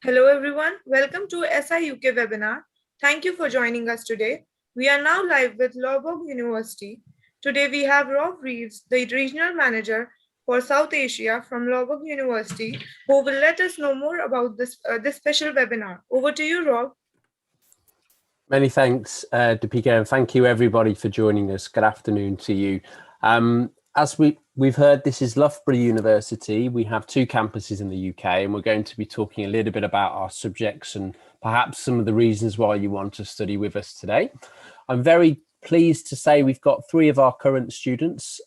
Hello everyone, welcome to SI UK webinar. Thank you for joining us today. We are now live with Loughborough University. Today we have Rob Reeves, the Regional Manager for South Asia from Loughborough University, who will let us know more about this special webinar. Over to you, Rob. Many thanks, Deepika, and thank you everybody for joining us. Good afternoon to you. As we've heard, this is Loughborough University. We have two campuses in the UK, and we're going to be talking a little bit about our subjects and perhaps some of the reasons why you want to study with us today. I'm very pleased to say we've got three of our current students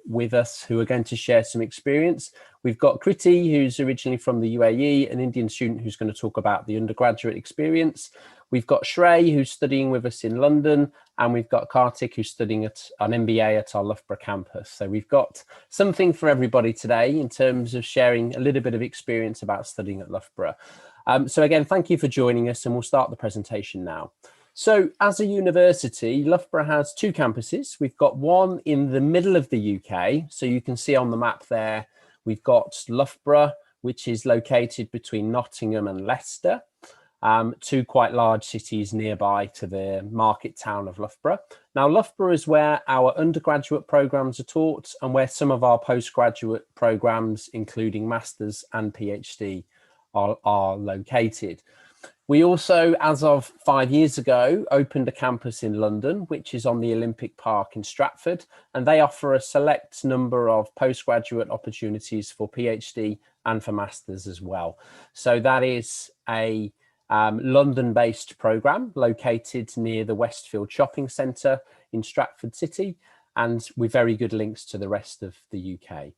with us who are going to share some experience. We've got Kriti, who's originally from the UAE, an Indian student who's going to talk about the undergraduate experience. We've got Shrey, who's studying with us in London, and we've got Kartik, who's studying at an MBA at our Loughborough campus. So we've got something for everybody today in terms of sharing a little bit of experience about studying at Loughborough. So again, thank you for joining us, and we'll start the presentation now. So as a university, Loughborough has two campuses. We've got one in the middle of the UK. So you can see on the map there, we've got Loughborough, which is located between Nottingham and Leicester. Two quite large cities nearby to the market town of Loughborough. Now, Loughborough is where our undergraduate programs are taught and where some of our postgraduate programs, including Masters and PhD, are located. We also, as of 5 years ago, opened a campus in London, which is on the Olympic Park in Stratford, and they offer a select number of postgraduate opportunities for PhD and for Masters as well. So that is a London-based program located near the Westfield Shopping Centre in Stratford City, and with very good links to the rest of the UK.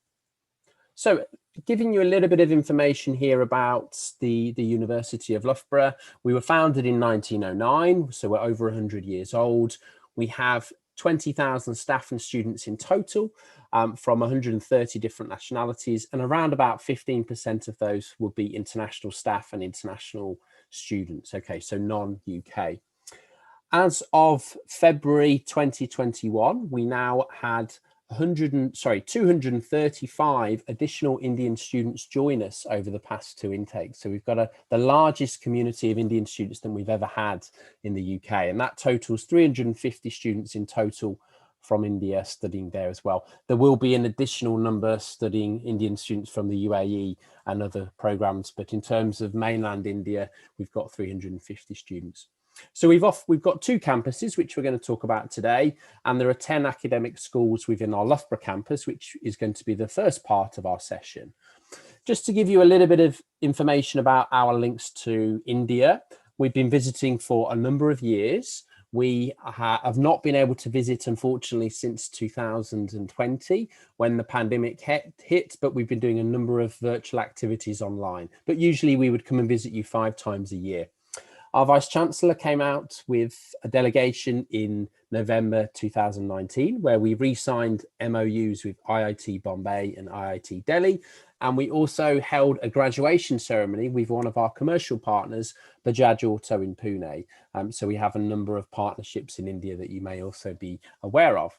So giving you a little bit of information here about the University of Loughborough. We were founded in 1909, so we're over 100 years old. We have 20,000 staff and students in total from 130 different nationalities, and around about 15% of those will be international staff and international students. Okay, so non-UK. As of February 2021, we now had 235 additional Indian students join us over the past two intakes. So we've got the largest community of Indian students than we've ever had in the UK. And that totals 350 students in total from India studying there as well. There will be an additional number studying Indian students from the UAE and other programs. But in terms of mainland India, we've got 350 students. So we've got two campuses, which we're going to talk about today, and there are 10 academic schools within our Loughborough campus, which is going to be the first part of our session. Just to give you a little bit of information about our links to India, we've been visiting for a number of years. We have not been able to visit, unfortunately, since 2020 when the pandemic hit, but we've been doing a number of virtual activities online. But usually we would come and visit you 5 times a year. Our Vice-Chancellor came out with a delegation in November 2019, where we re-signed MOUs with IIT Bombay and IIT Delhi. And we also held a graduation ceremony with one of our commercial partners, Bajaj Auto in Pune. So we have a number of partnerships in India that you may also be aware of.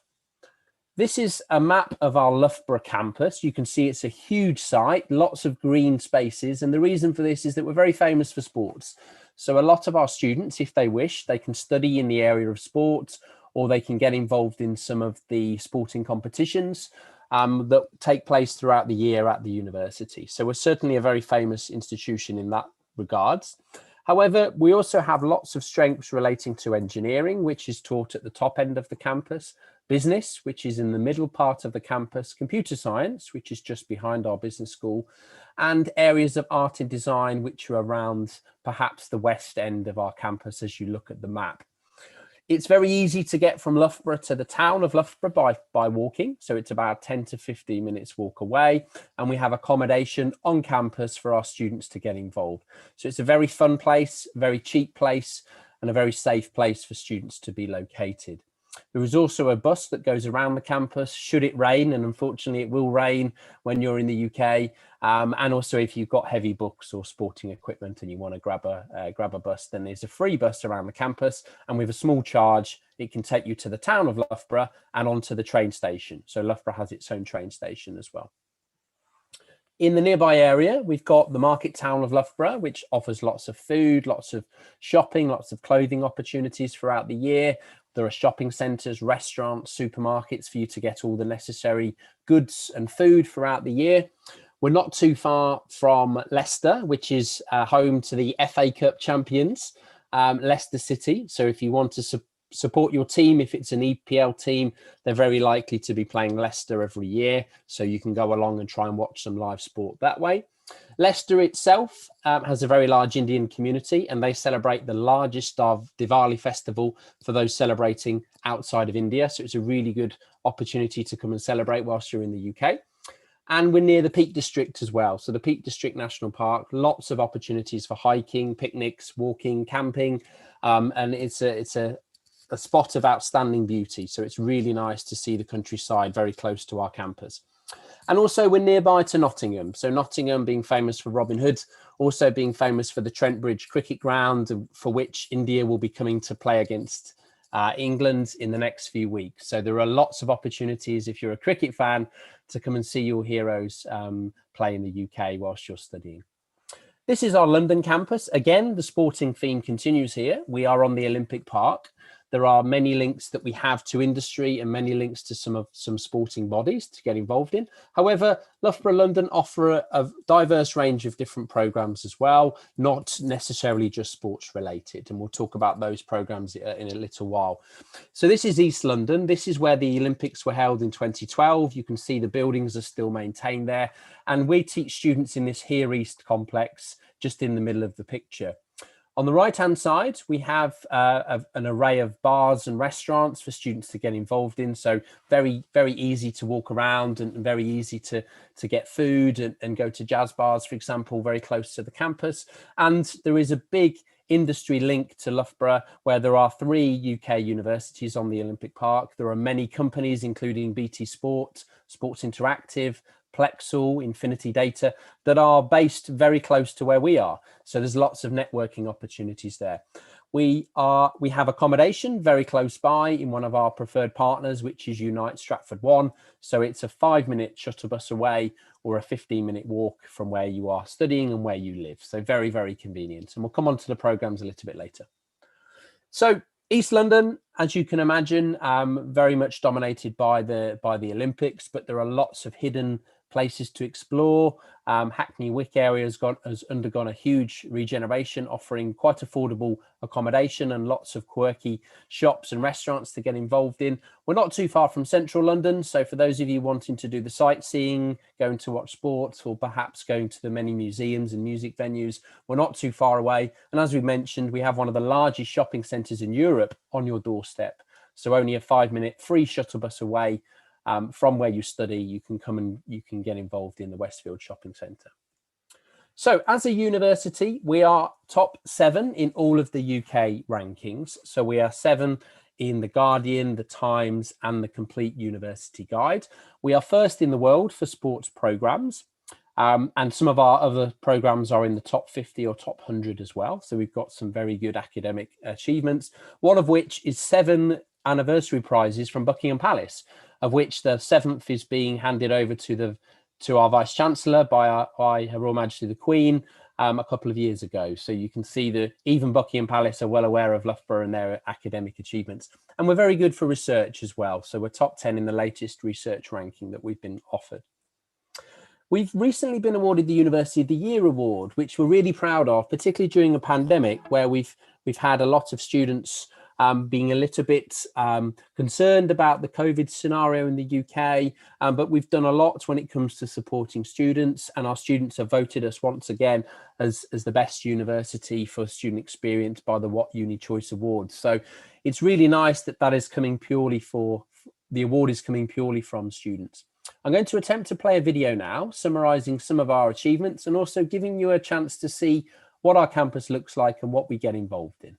This is a map of our Loughborough campus. You can see it's a huge site, lots of green spaces. And the reason for this is that we're very famous for sports. So a lot of our students, if they wish, they can study in the area of sports, or they can get involved in some of the sporting competitions that take place throughout the year at the university. So we're certainly a very famous institution in that regards. However, we also have lots of strengths relating to engineering, which is taught at the top end of the campus, business, which is in the middle part of the campus, computer science, which is just behind our business school, and areas of art and design, which are around perhaps the west end of our campus as you look at the map. It's very easy to get from Loughborough to the town of Loughborough by walking. So it's about 10 to 15 minutes walk away. And we have accommodation on campus for our students to get involved. So it's a very fun place, very cheap place, and a very safe place for students to be located. There is also a bus that goes around the campus should it rain, and unfortunately it will rain when you're in the UK. And also if you've got heavy books or sporting equipment and you want to grab a bus, then there's a free bus around the campus, and with a small charge, it can take you to the town of Loughborough and onto the train station. So Loughborough has its own train station as well. In the nearby area, we've got the market town of Loughborough, which offers lots of food, lots of shopping, lots of clothing opportunities throughout the year. There are shopping centres, restaurants, supermarkets for you to get all the necessary goods and food throughout the year. We're not too far from Leicester, which is home to the FA Cup champions, Leicester City. So if you want to support your team, if it's an EPL team, they're very likely to be playing Leicester every year. So you can go along and try and watch some live sport that way. Leicester itself has a very large Indian community, and they celebrate the largest of Diwali festival for those celebrating outside of India. So it's a really good opportunity to come and celebrate whilst you're in the UK. And we're near the Peak District as well. So the Peak District National Park, lots of opportunities for hiking, picnics, walking, camping. And it's a spot of outstanding beauty. So it's really nice to see the countryside very close to our campus. And also we're nearby to Nottingham. So Nottingham being famous for Robin Hood, also being famous for the Trent Bridge cricket ground, for which India will be coming to play against England in the next few weeks. So there are lots of opportunities, if you're a cricket fan, to come and see your heroes play in the UK whilst you're studying. This is our London campus. Again, the sporting theme continues here. We are on the Olympic Park. There are many links that we have to industry and many links to some sporting bodies to get involved in. However, Loughborough London offer a diverse range of different programs as well, not necessarily just sports related. And we'll talk about those programs in a little while. So this is East London. This is where the Olympics were held in 2012. You can see the buildings are still maintained there. And we teach students in this Here East complex, just in the middle of the picture. On the right-hand side, we have an array of bars and restaurants for students to get involved in. So very, very easy to walk around and very easy to get food and go to jazz bars, for example, very close to the campus. And there is a big industry link to Loughborough, where there are 3 UK universities on the Olympic Park. There are many companies, including BT Sport, Sports Interactive, Plexel, Infinity Data, that are based very close to where we are. So there's lots of networking opportunities there. We have accommodation very close by in one of our preferred partners, which is Unite Stratford 1. So it's a 5-minute shuttle bus away or a 15-minute walk from where you are studying and where you live. So very, very convenient. And we'll come on to the programs a little bit later. So East London, as you can imagine, very much dominated by the Olympics, but there are lots of hidden places to explore. Hackney Wick area has undergone a huge regeneration, offering quite affordable accommodation and lots of quirky shops and restaurants to get involved in. We're not too far from central London, so for those of you wanting to do the sightseeing, going to watch sports, or perhaps going to the many museums and music venues, we're not too far away. And as we mentioned, we have one of the largest shopping centres in Europe on your doorstep. So only a 5-minute free shuttle bus away from where you study, you can come and you can get involved in the Westfield Shopping Centre. So as a university, we are top 7 in all of the UK rankings. So we are 7 in The Guardian, The Times, and the Complete University Guide. We are first in the world for sports programmes. And some of our other programs are in the top 50 or top 100 as well. So we've got some very good academic achievements, one of which is 7 anniversary prizes from Buckingham Palace, of which the 7th is being handed over to our Vice Chancellor by Her Royal Majesty the Queen a couple of years ago. So you can see that even Buckingham Palace are well aware of Loughborough and their academic achievements. And we're very good for research as well. So we're top 10 in the latest research ranking that we've been offered. We've recently been awarded the University of the Year award, which we're really proud of, particularly during a pandemic where we've had a lot of students being a little bit concerned about the COVID scenario in the UK, but we've done a lot when it comes to supporting students, and our students have voted us once again as the best university for student experience by the What Uni Choice Awards. So it's really nice that is coming purely the award is coming purely from students. I'm going to attempt to play a video now summarising some of our achievements and also giving you a chance to see what our campus looks like and what we get involved in.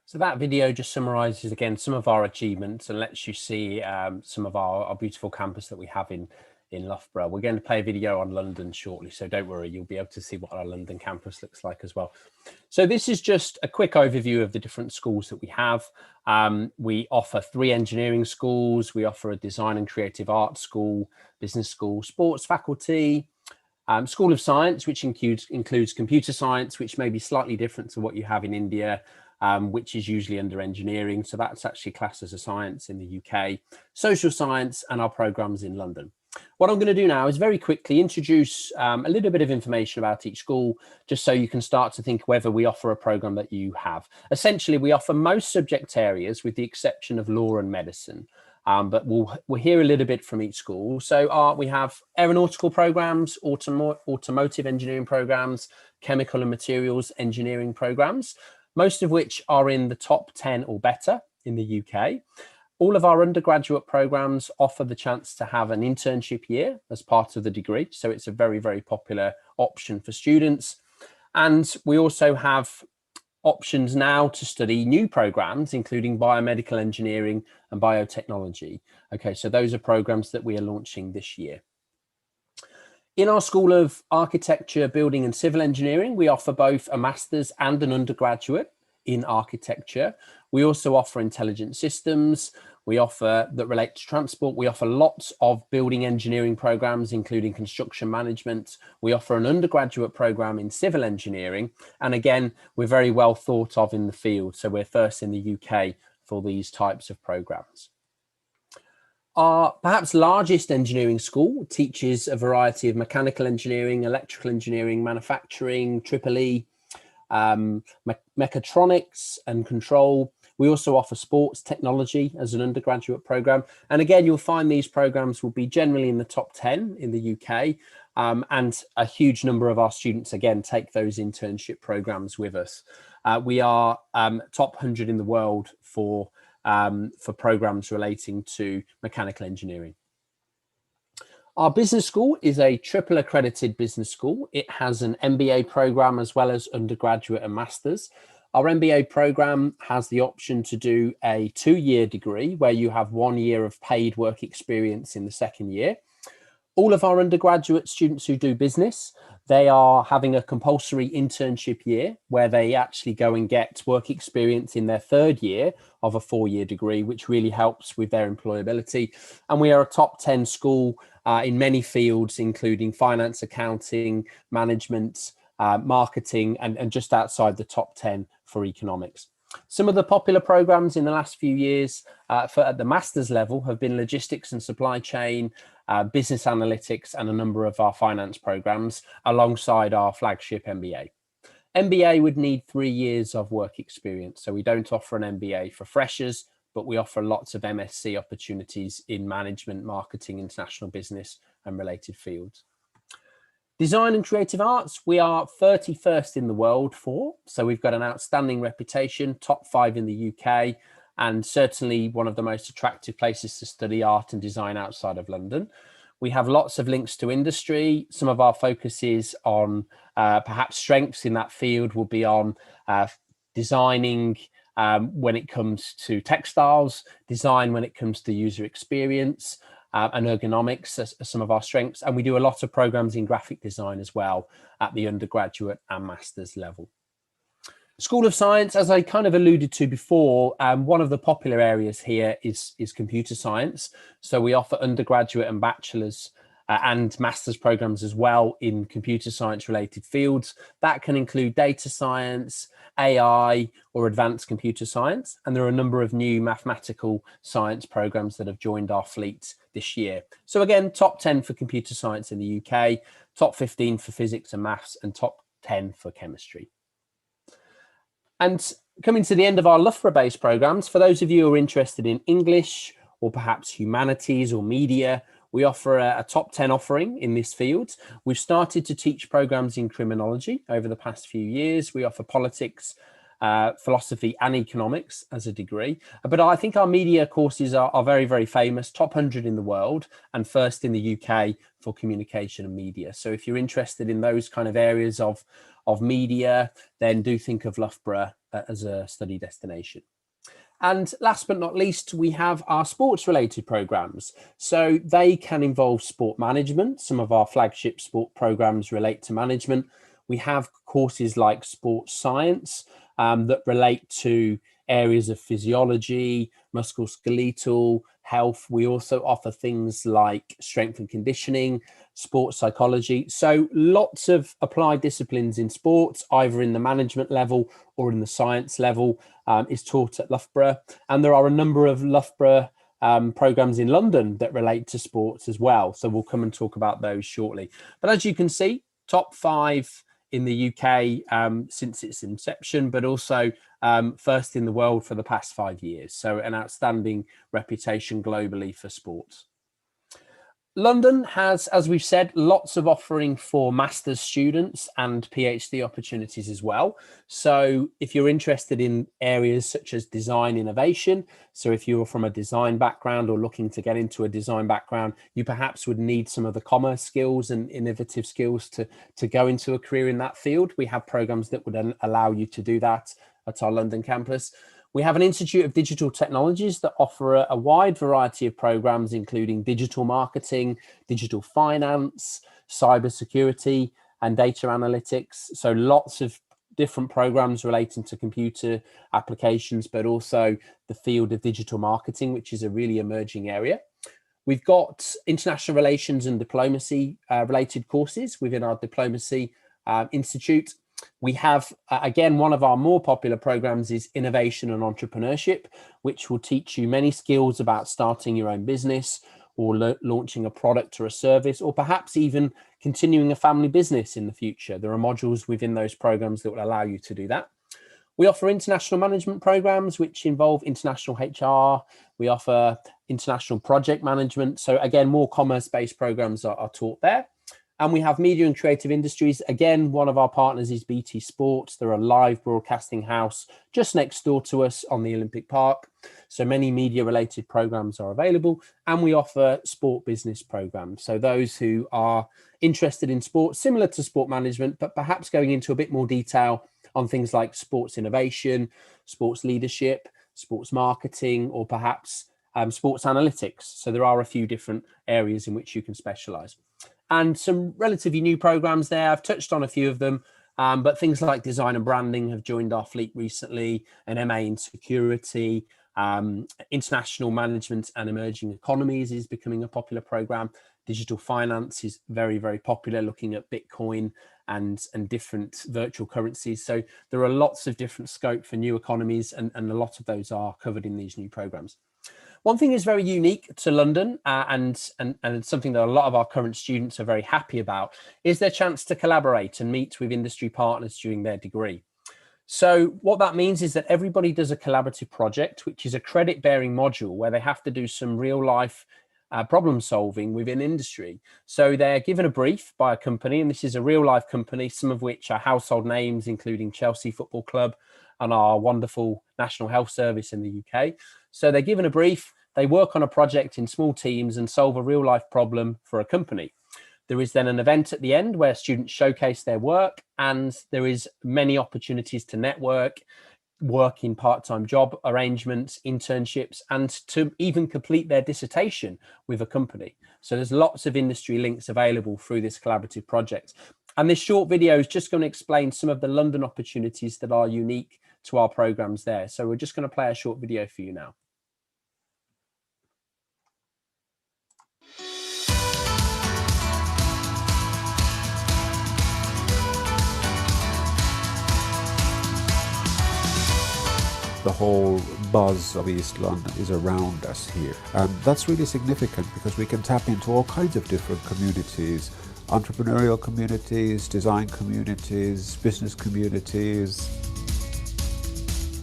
So that video just summarizes again some of our achievements and lets you see some of our beautiful campus that we have in Loughborough. We're going to play a video on London shortly, so don't worry, you'll be able to see what our London campus looks like as well. So this is just a quick overview of the different schools that we have. We offer 3 engineering schools, we offer a design and creative arts school, business school, sports faculty, School of Science, which includes computer science, which may be slightly different to what you have in India, which is usually under engineering. So that's actually classed as a science in the UK, social science, and our programs in London. What I'm going to do now is very quickly introduce a little bit of information about each school, just so you can start to think whether we offer a program that you have. Essentially, we offer most subject areas with the exception of law and medicine. But we'll hear a little bit from each school. So we have aeronautical programs, automotive engineering programs, chemical and materials engineering programs, most of which are in the top 10 or better in the UK. All of our undergraduate programs offer the chance to have an internship year as part of the degree. So it's a very, very popular option for students. And we also have options now to study new programs, including biomedical engineering and biotechnology. Okay, so those are programs that we are launching this year. In our School of Architecture, Building and Civil Engineering, we offer both a master's and an undergraduate in architecture. We also offer intelligent systems. We offer that relate to transport. We offer lots of building engineering programs, including construction management. We offer an undergraduate program in civil engineering. And again, we're very well thought of in the field. So we're first in the UK for these types of programs. Our perhaps largest engineering school teaches a variety of mechanical engineering, electrical engineering, manufacturing, EEE, mechatronics and control. We also offer sports technology as an undergraduate program. And again, you'll find these programs will be generally in the top 10 in the UK. And a huge number of our students, again, take those internship programs with us. We are top 100 in the world for programs relating to mechanical engineering. Our business school is a triple accredited business school. It has an MBA program as well as undergraduate and masters. Our MBA program has the option to do a 2-year degree where you have 1 year of paid work experience in the second year. All of our undergraduate students who do business, they are having a compulsory internship year where they actually go and get work experience in their 3rd year of a 4-year degree, which really helps with their employability. And we are a top 10 school in many fields, including finance, accounting, management, marketing, and just outside the top 10 for economics. Some of the popular programs in the last few years at the master's level have been logistics and supply chain, business analytics, and a number of our finance programs alongside our flagship MBA. MBA would need 3 years of work experience. So we don't offer an MBA for freshers, but we offer lots of MSc opportunities in management, marketing, international business, and related fields. Design and creative arts, we are 31st in the world for, so we've got an outstanding reputation, top 5 in the UK, and certainly one of the most attractive places to study art and design outside of London. We have lots of links to industry. Some of our focuses on perhaps strengths in that field will be on designing when it comes to textiles, design when it comes to user experience, and ergonomics as some of our strengths. And we do a lot of programs in graphic design as well at the undergraduate and master's level. School of Science, as I kind of alluded to before, one of the popular areas here is computer science. So we offer undergraduate and bachelor's and master's programs as well in computer science related fields. That can include data science, AI, or advanced computer science. And there are a number of new mathematical science programs that have joined our fleet this year. So again, top 10 for computer science in the UK, top 15 for physics and maths, and top 10 for chemistry. And coming to the end of our Loughborough-based programs, for those of you who are interested in English or perhaps humanities or media, we offer a top 10 offering in this field. We've started to teach programs in criminology over the past few years. We offer politics, philosophy and economics as a degree. But I think our media courses are very, very famous, top 100 in the world and first in the UK for communication and media. So if you're interested in those kind of areas of of media, then do think of Loughborough as a study destination. And last but not least, we have our sports related programs. So they can involve sport management. Some of our flagship sport programs relate to management. We have courses like sports science that relate to areas of physiology, musculoskeletal health. We also offer things like strength and conditioning, sports psychology. So lots of applied disciplines in sports, either in the management level or in the science level, is taught at Loughborough. And there are a number of Loughborough programs in London that relate to sports as well. So we'll come and talk about those shortly. But as you can see, top 5 in the UK since its inception, but also first in the world for the past 5 years. So an outstanding reputation globally for sports. London has, as we've said, lots of offering for master's students and PhD opportunities as well. So if you're interested in areas such as design innovation, so if you're from a design background or looking to get into a design background, you perhaps would need some of the commerce skills and innovative skills to go into a career in that field. We have programs that would allow you to do that at our London campus. We have an Institute of Digital Technologies that offer a wide variety of programs, including digital marketing, digital finance, cybersecurity, and data analytics. So lots of different programs relating to computer applications, but also the field of digital marketing, which is a really emerging area. We've got international relations and diplomacy related courses within our Diplomacy Institute. We have, again, one of our more popular programs is Innovation and Entrepreneurship, which will teach you many skills about starting your own business or launching a product or a service, or perhaps even continuing a family business in the future. There are modules within those programs that will allow you to do that. We offer international management programs, which involve international HR. We offer international project management. So again, more commerce-based programs are taught there. And we have media and creative industries. Again, one of our partners is BT Sports. They're a live broadcasting house just next door to us on the Olympic Park. So many media related programs are available. And we offer sport business programs. So those who are interested in sports, similar to sport management, but perhaps going into a bit more detail on things like sports innovation, sports leadership, sports marketing, or perhaps sports analytics. So there are a few different areas in which you can specialize. And some relatively new programs there. I've touched on a few of them, but things like design and branding have joined our fleet recently, an MA in security, international management and emerging economies is becoming a popular program. Digital finance is very, very popular, looking at Bitcoin and different virtual currencies. So there are lots of different scope for new economies, and a lot of those are covered in these new programs. One thing is very unique to London and something that a lot of our current students are very happy about is their chance to collaborate and meet with industry partners during their degree. So what that means is that everybody does a collaborative project, which is a credit-bearing module where they have to do some real-life problem solving within industry. So they're given a brief by a company, and this is a real-life company, some of which are household names, including Chelsea Football Club and our wonderful National Health Service in the UK. So they're given a brief, they work on a project in small teams and solve a real-life problem for a company. There is then an event at the end where students showcase their work, and there is many opportunities to network, work in part-time job arrangements, internships, and to even complete their dissertation with a company. So there's lots of industry links available through this collaborative project. And this short video is just going to explain some of the London opportunities that are unique to our programs there. So we're just going to play a short video for you now. The whole buzz of East London is around us here. And that's really significant because we can tap into all kinds of different communities, entrepreneurial communities, design communities, business communities.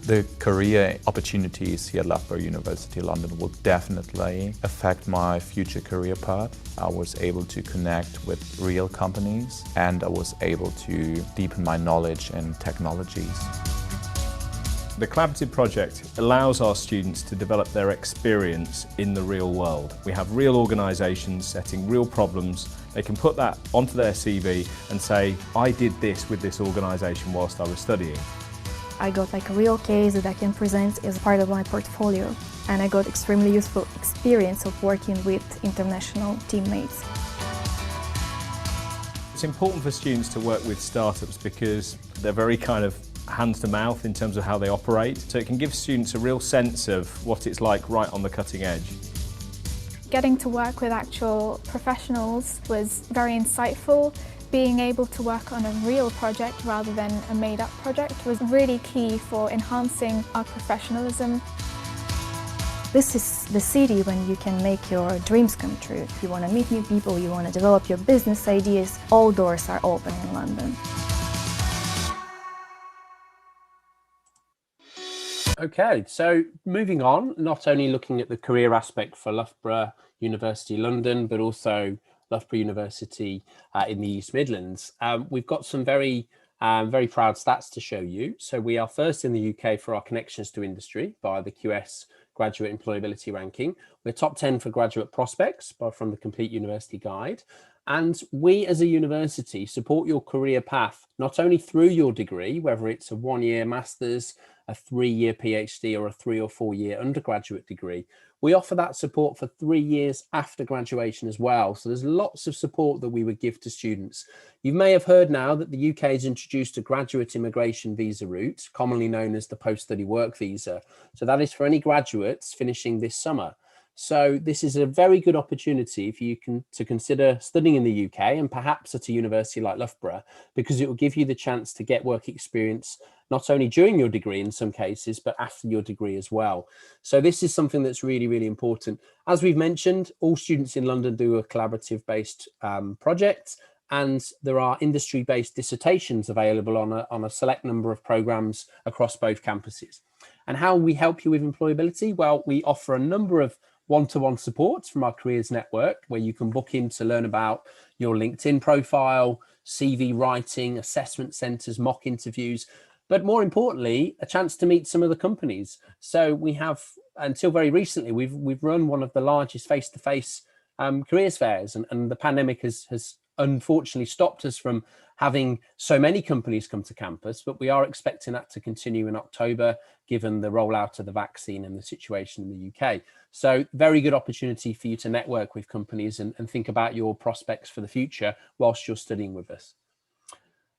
The career opportunities here at Loughborough University London will definitely affect my future career path. I was able to connect with real companies, and I was able to deepen my knowledge in technologies. The collaborative project allows our students to develop their experience in the real world. We have real organisations setting real problems. They can put that onto their CV and say, I did this with this organisation whilst I was studying. I got like a real case that I can present as part of my portfolio, and I got extremely useful experience of working with international teammates. It's important for students to work with startups because they're very kind of hands to mouth in terms of how they operate. So it can give students a real sense of what it's like right on the cutting edge. Getting to work with actual professionals was very insightful. Being able to work on a real project rather than a made-up project was really key for enhancing our professionalism. This is the city when you can make your dreams come true. If you want to meet new people, you want to develop your business ideas, all doors are open in London. Okay, so moving on, not only looking at the career aspect for Loughborough University London, but also Loughborough University in the East Midlands. We've got some very proud stats to show you. So we are first in the UK for our connections to industry by the QS Graduate Employability Ranking. We're top 10 for graduate prospects from the Complete University Guide. And we as a university support your career path, not only through your degree, whether it's a 1-year master's, a 3-year PhD or a 3 or 4 year undergraduate degree. We offer that support for 3 years after graduation as well. So there's lots of support that we would give to students. You may have heard now that the UK has introduced a graduate immigration visa route, commonly known as the post-study work visa. So that is for any graduates finishing this summer. So this is a very good opportunity for you to consider studying in the UK and perhaps at a university like Loughborough, because it will give you the chance to get work experience not only during your degree in some cases, but after your degree as well. So this is something that's really, really important. As we've mentioned, all students in London do a collaborative-based project, and there are industry-based dissertations available on a select number of programs across both campuses. And how we help you with employability? Well, we offer a number of one-to-one supports from our careers network, where you can book in to learn about your LinkedIn profile, CV writing, assessment centres, mock interviews, but more importantly, a chance to meet some of the companies. So we have, until very recently, we've run one of the largest face-to-face careers fairs, and the pandemic has unfortunately stopped us from having so many companies come to campus, but we are expecting that to continue in October, given the rollout of the vaccine and the situation in the UK. So very good opportunity for you to network with companies and think about your prospects for the future whilst you're studying with us.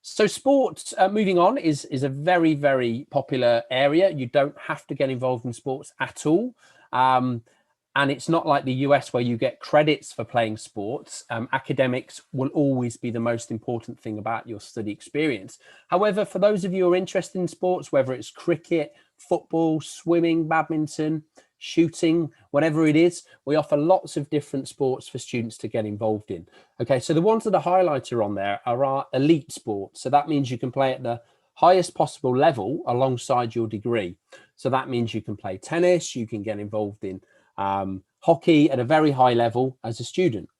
So sports, moving on, is a very, very popular area. You don't have to get involved in sports at all. And it's not like the US where you get credits for playing sports. Academics will always be the most important thing about your study experience. However, for those of you who are interested in sports, whether it's cricket, football, swimming, badminton, shooting, whatever it is, we offer lots of different sports for students to get involved in. Okay, so the ones that are highlighted on there are our elite sports. So that means you can play at the highest possible level alongside your degree. So that means you can play tennis, you can get involved in hockey at a very high level as a student.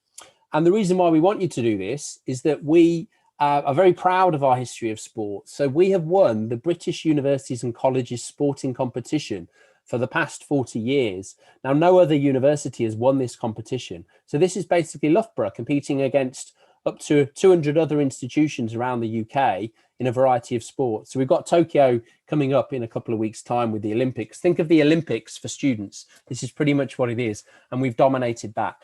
And the reason why we want you to do this is that we are very proud of our history of sports. So we have won the British Universities and Colleges sporting competition for the past 40 years. Now, no other university has won this competition. So this is basically Loughborough competing against up to 200 other institutions around the UK in a variety of sports. So we've got Tokyo coming up in a couple of weeks' time with the Olympics. Think of the Olympics for students. This is pretty much what it is. And we've dominated that.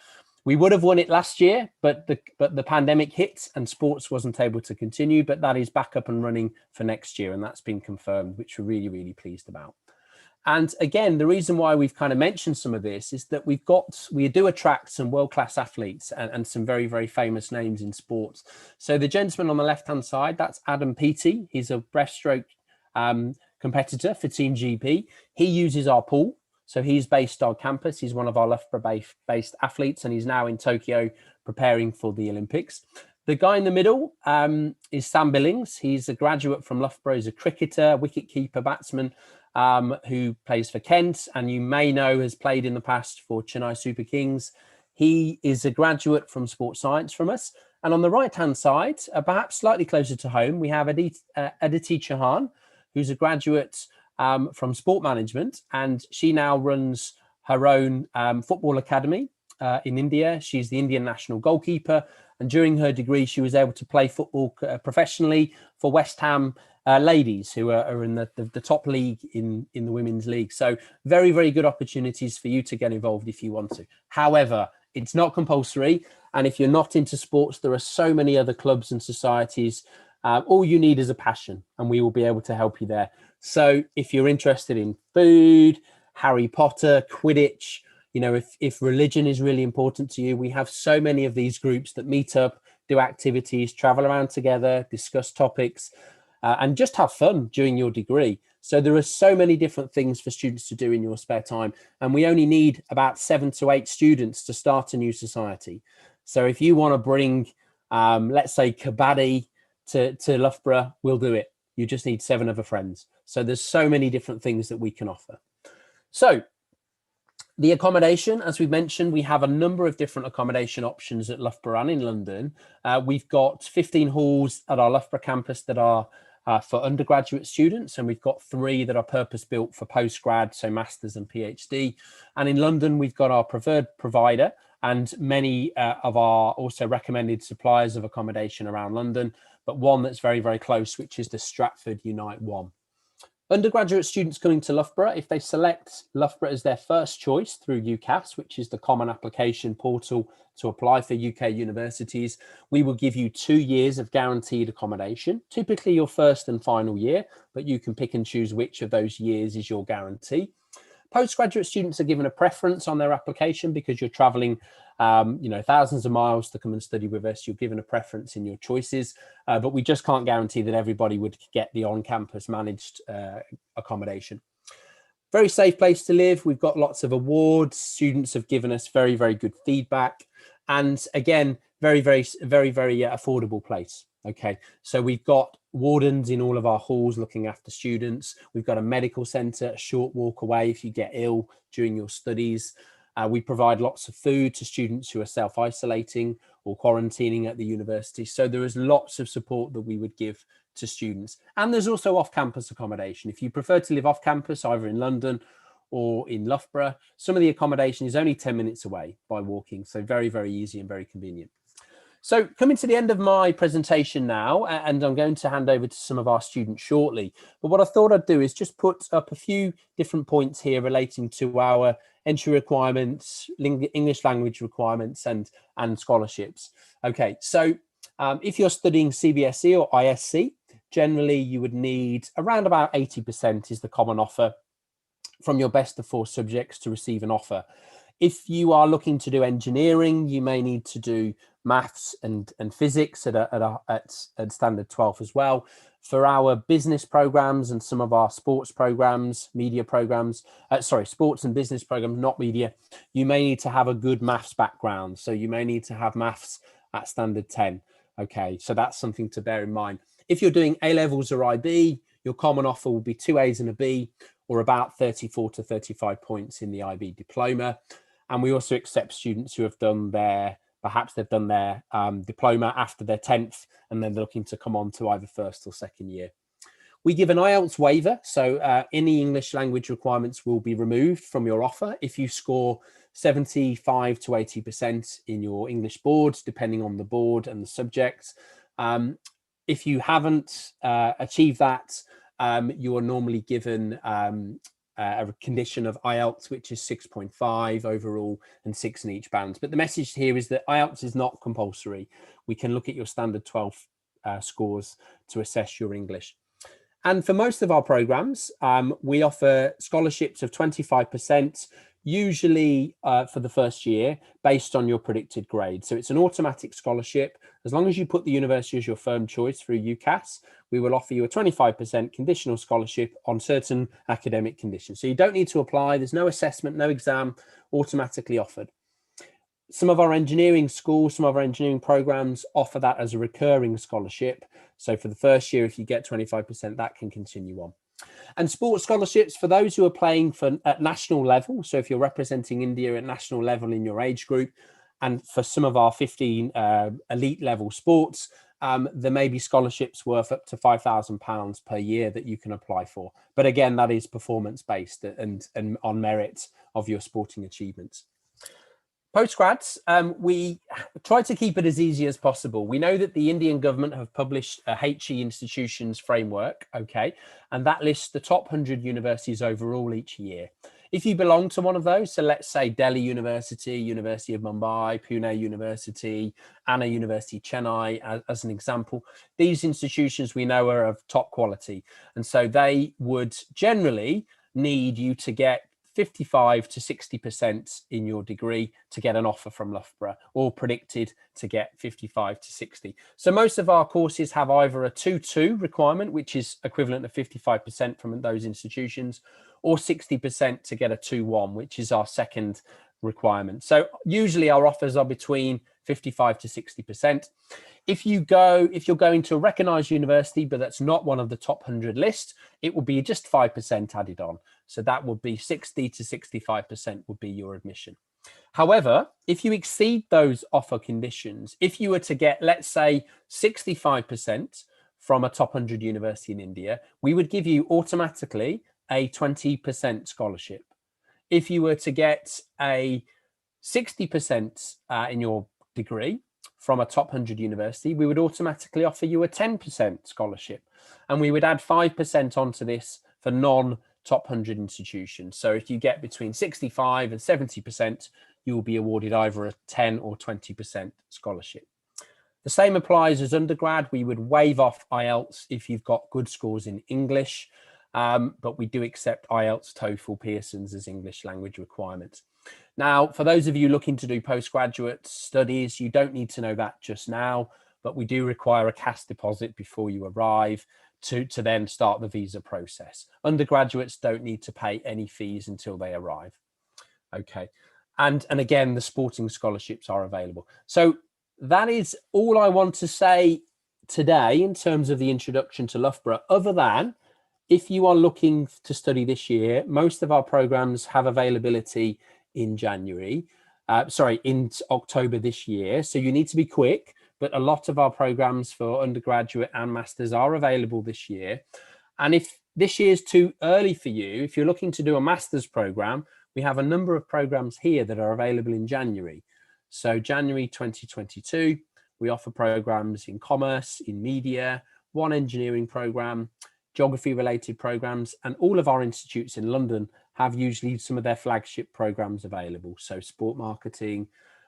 We would have won it last year, but the pandemic hit and sports wasn't able to continue, but that is back up and running for next year. And that's been confirmed, which we're really, really pleased about. And again, the reason why we've kind of mentioned some of this is that we do attract some world-class athletes and some very, very famous names in sports. So the gentleman on the left-hand side, that's Adam Peaty. He's a breaststroke competitor for Team GP. He uses our pool. So he's based on campus. He's one of our Loughborough-based athletes, and he's now in Tokyo preparing for the Olympics. The guy in the middle is Sam Billings. He's a graduate from Loughborough. He's a cricketer, wicket-keeper, batsman, who plays for Kent, and you may know has played in the past for Chennai Super Kings. He is a graduate from sports science from us. And on the right-hand side, perhaps slightly closer to home, we have Aditi Chauhan, who's a graduate from sport management, and she now runs her own football academy in India. She's the Indian national goalkeeper, and during her degree she was able to play football professionally for West Ham ladies, who are in the top league in the women's league. So very, very good opportunities for you to get involved if you want to. However, it's not compulsory, and if you're not into sports, there are so many other clubs and societies. All you need is a passion, and we will be able to help you there. So if you're interested in food, Harry Potter, Quidditch, you know, if religion is really important to you, we have so many of these groups that meet up, do activities, travel around together, discuss topics, and just have fun during your degree. So there are so many different things for students to do in your spare time, and we only need about 7 to 8 students to start a new society. So if you want to bring, let's say, kabaddi to Loughborough, we'll do it. You just need 7 other friends. So there's so many different things that we can offer. So the accommodation, as we mentioned, we have a number of different accommodation options at Loughborough and in London. We've got 15 halls at our Loughborough campus that are for undergraduate students, and we've got 3 that are purpose-built for postgrad, so masters and PhD. And in London, we've got our preferred provider and many of our also recommended suppliers of accommodation around London, but one that's very, very close, which is the Stratford Unite 1. Undergraduate students coming to Loughborough, if they select Loughborough as their first choice through UCAS, which is the common application portal to apply for UK universities, we will give you 2 years of guaranteed accommodation, typically your first and final year, but you can pick and choose which of those years is your guarantee. Postgraduate students are given a preference on their application because you're traveling thousands of miles to come and study with us. You're given a preference in your choices, but we just can't guarantee that everybody would get the on-campus managed accommodation. Very safe place to live. We've got lots of awards. Students have given us very, very good feedback. And again, very, very, very, very affordable place. Okay, so we've got wardens in all of our halls looking after students. We've got a medical centre, a short walk away if you get ill during your studies. We provide lots of food to students who are self-isolating or quarantining at the university. So there is lots of support that we would give to students. And there's also off-campus accommodation. If you prefer to live off-campus, either in London or in Loughborough, some of the accommodation is only 10 minutes away by walking. So very, very easy and very convenient. So coming to the end of my presentation now, and I'm going to hand over to some of our students shortly. But what I thought I'd do is just put up a few different points here relating to our entry requirements, English language requirements, and scholarships. Okay, so if you're studying CBSE or ISC, generally you would need around about 80% is the common offer from your best of 4 subjects to receive an offer. If you are looking to do engineering, you may need to do maths and physics at standard 12 as well. For our business programs and some of our sports programs, media programs, sports and business programs, not media, you may need to have a good maths background. So you may need to have maths at standard 10. Okay, so that's something to bear in mind. If you're doing A-levels or IB, your common offer will be 2 A's and a B, or about 34 to 35 points in the IB diploma. And we also accept students who have done perhaps they've done their diploma after their 10th, and then they're looking to come on to either first or second year. We give an IELTS waiver, so any English language requirements will be removed from your offer if you score 75 to 80% in your English boards, depending on the board and the subjects. If you haven't achieved that, you are normally given a condition of IELTS, which is 6.5 overall and 6 in each band. But the message here is that IELTS is not compulsory. We can look at your standard 12 scores to assess your English. And for most of our programs, we offer scholarships of 25%, usually for the first year, based on your predicted grade. So it's an automatic scholarship. As long as you put the university as your firm choice through UCAS, we will offer you a 25% conditional scholarship on certain academic conditions. So you don't need to apply. There's no assessment, no exam, automatically offered. Some of our engineering schools, some of our engineering programs offer that as a recurring scholarship. So for the first year, if you get 25%, that can continue on. And sports scholarships for those who are playing at national level. So if you're representing India at national level in your age group, and for some of our 15 elite level sports, there may be scholarships worth up to £5,000 per year that you can apply for. But again, that is performance based and on merit of your sporting achievements. Postgrads, we try to keep it as easy as possible. We know that the Indian government have published a HE institutions framework, okay, and that lists the top 100 universities overall each year. If you belong to one of those, so let's say Delhi University, University of Mumbai, Pune University, Anna University, Chennai, as an example, these institutions we know are of top quality. And so they would generally need you to get 55 to 60% in your degree to get an offer from Loughborough, or predicted to get 55 to 60. So most of our courses have either a 2-2 requirement, which is equivalent to 55% from those institutions, or 60% to get a 2-1, which is our second requirement. So usually our offers are between 55 to 60%. If you're going to a recognised university, but that's not one of the top 100 lists, it will be just 5% added on. So that would be 60 to 65% would be your admission. However, if you exceed those offer conditions, if you were to get, let's say, 65% from a top 100 university in India, we would give you automatically a 20% scholarship. If you were to get a 60% in your degree from a top 100 university, we would automatically offer you a 10% scholarship. And we would add 5% onto this for non-top 100 institutions. So if you get between 65 and 70%, you will be awarded either a 10 or 20% scholarship. The same applies as undergrad. We would waive off IELTS if you've got good scores in English, but we do accept IELTS, TOEFL, Pearson's as English language requirements. Now, for those of you looking to do postgraduate studies, you don't need to know that just now, but we do require a cash deposit before you arrive to then start the visa process. Undergraduates don't need to pay any fees until they arrive. Okay. And again, the sporting scholarships are available. So that is all I want to say today in terms of the introduction to Loughborough, other than if you are looking to study this year, most of our programs have availability in in October this year. So you need to be quick, but a lot of our programs for undergraduate and masters are available this year. And if this year is too early for you, if you're looking to do a master's program, we have a number of programs here that are available in January. So January 2022, we offer programs in commerce, in media, one engineering program, geography related programs, and all of our institutes in London have usually some of their flagship programs available. So sport marketing,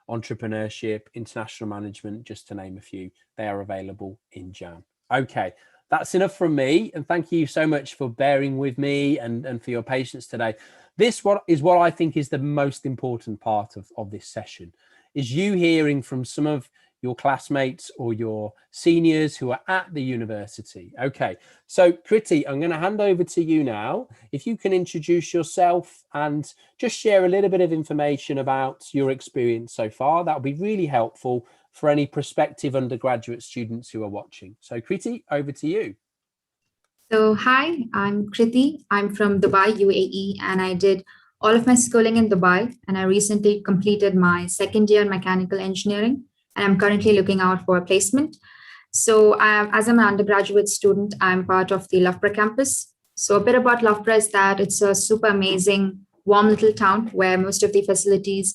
entrepreneurship, international management, just to name a few, they are available in Jan. Okay, that's enough from me. And thank you so much for bearing with me and for your patience today. This is what I think is the most important part of this session, is you hearing from some of your classmates or your seniors who are at the university. Okay, so Kriti, I'm going to hand over to you now. If you can introduce yourself and just share a little bit of information about your experience so far, that would be really helpful for any prospective undergraduate students who are watching. So Kriti, over to you. So hi, I'm Kriti. I'm from Dubai, UAE, and I did all of my schooling in Dubai, and I recently completed my second year in mechanical engineering, and I'm currently looking out for a placement. So as I'm an undergraduate student, I'm part of the Loughborough campus. So a bit about Loughborough is that it's a super amazing, warm little town where most of the facilities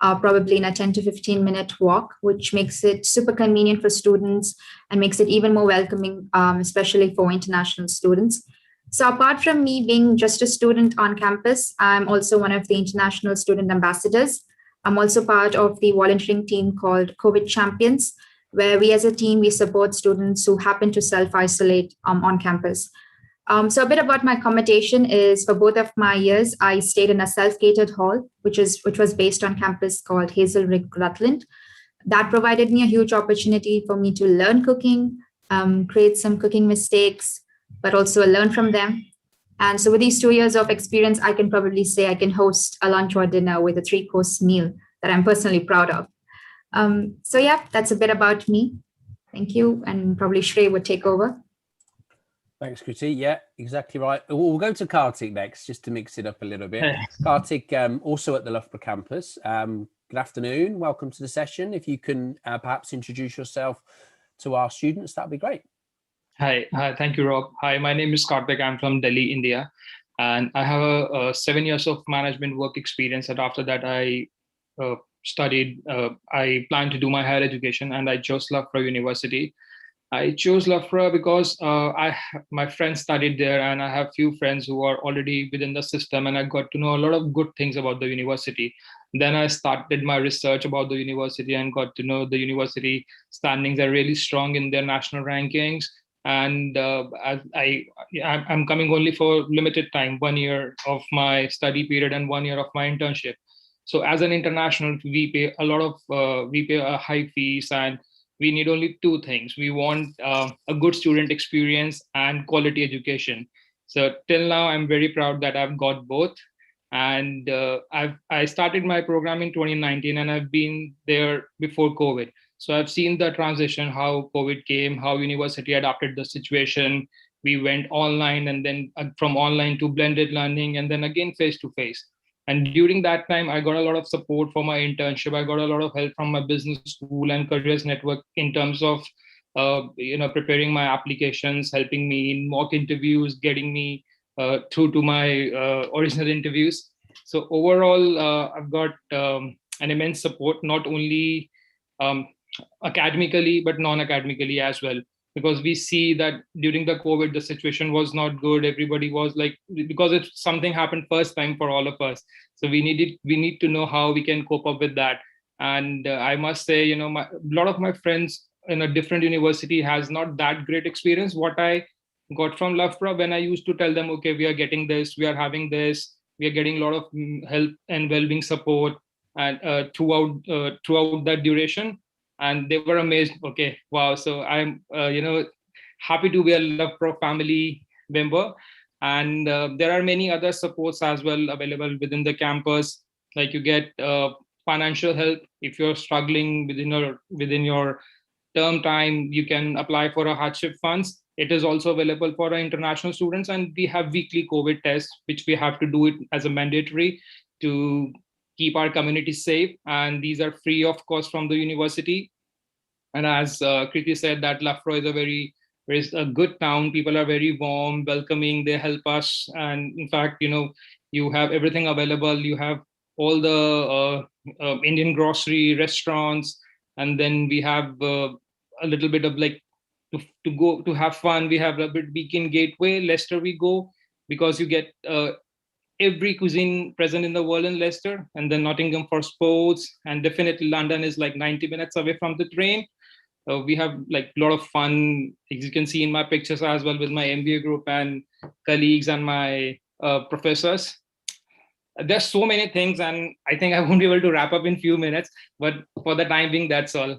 are probably in a 10 to 15 minute walk, which makes it super convenient for students and makes it even more welcoming, especially for international students. So apart from me being just a student on campus, I'm also one of the international student ambassadors. I'm also part of the volunteering team called COVID Champions, where we as a team, we support students who happen to self-isolate on campus. So a bit about my accommodation is for both of my years, I stayed in a self-catered hall, which was based on campus called Hazelrig, Rutland. That provided me a huge opportunity for me to learn cooking, create some cooking mistakes, but also learn from them. And so with these 2 years of experience, I can probably say I can host a lunch or dinner with a 3-course meal that I'm personally proud of. So yeah, that's a bit about me. Thank you. And probably Shrey would take over. Thanks, Kriti. Yeah, exactly right. We'll go to Kartik next, just to mix it up a little bit. Kartik, also at the Loughborough campus. Good afternoon. Welcome to the session. If you can perhaps introduce yourself, to our students, that'd be great. Hi, thank you, Rob. Hi, my name is Karthik. I'm from Delhi, India, and I have a 7 years of management work experience. And after that, I studied. I planned to do my higher education, and I chose Loughborough University. I chose Loughborough because my friends studied there, and I have few friends who are already within the system, and I got to know a lot of good things about the university. Then I started my research about the university and got to know the university standings are really strong in their national rankings. And I'm coming only for limited time, 1 year of my study period and 1 year of my internship. So as an international, we pay a high fees, and we need only two things. We want a good student experience and quality education. So till now, I'm very proud that I've got both. And I started my program in 2019, and I've been there before COVID. So I've seen the transition, how COVID came, how university adapted the situation. We went online, and then from online to blended learning, and then again face to face. And during that time, I got a lot of support for my internship. I got a lot of help from my business school and careers network in terms of preparing my applications, helping me in mock interviews, getting me through to my original interviews. So overall, I've got an immense support, not only academically, but non-academically as well. Because we see that during the COVID, the situation was not good. Everybody was like, because if something happened first time for all of us. So we need to know how we can cope up with that. And I must say, a lot of my friends in a different university has not that great experience. What I got from Loughborough, when I used to tell them, okay, we are getting this, we are having this, we are getting a lot of help and well-being support and throughout that duration. And they were amazed. Okay, wow. So I'm, happy to be a Loughborough family member. And there are many other supports as well available within the campus. Like you get financial help if you're struggling within your term time. You can apply for a hardship funds. It is also available for our international students, and we have weekly COVID tests, which we have to do it as a mandatory to keep our community safe, and these are free of cost from the university. And as Kriti said, that Loughborough is a good town. People are very warm, welcoming. They help us, and in fact, you have everything available. You have all the Indian grocery restaurants, and then we have a little bit of like to go to have fun. We have a bit Beacon Gateway, Leicester. We go because you get every cuisine present in the world in Leicester, and then Nottingham for sports, and definitely London is like 90 minutes away from the train. We have like a lot of fun, as you can see in my pictures as well, with my MBA group and colleagues and my professors. There's so many things, and I think I won't be able to wrap up in few minutes, but for the time being, that's all.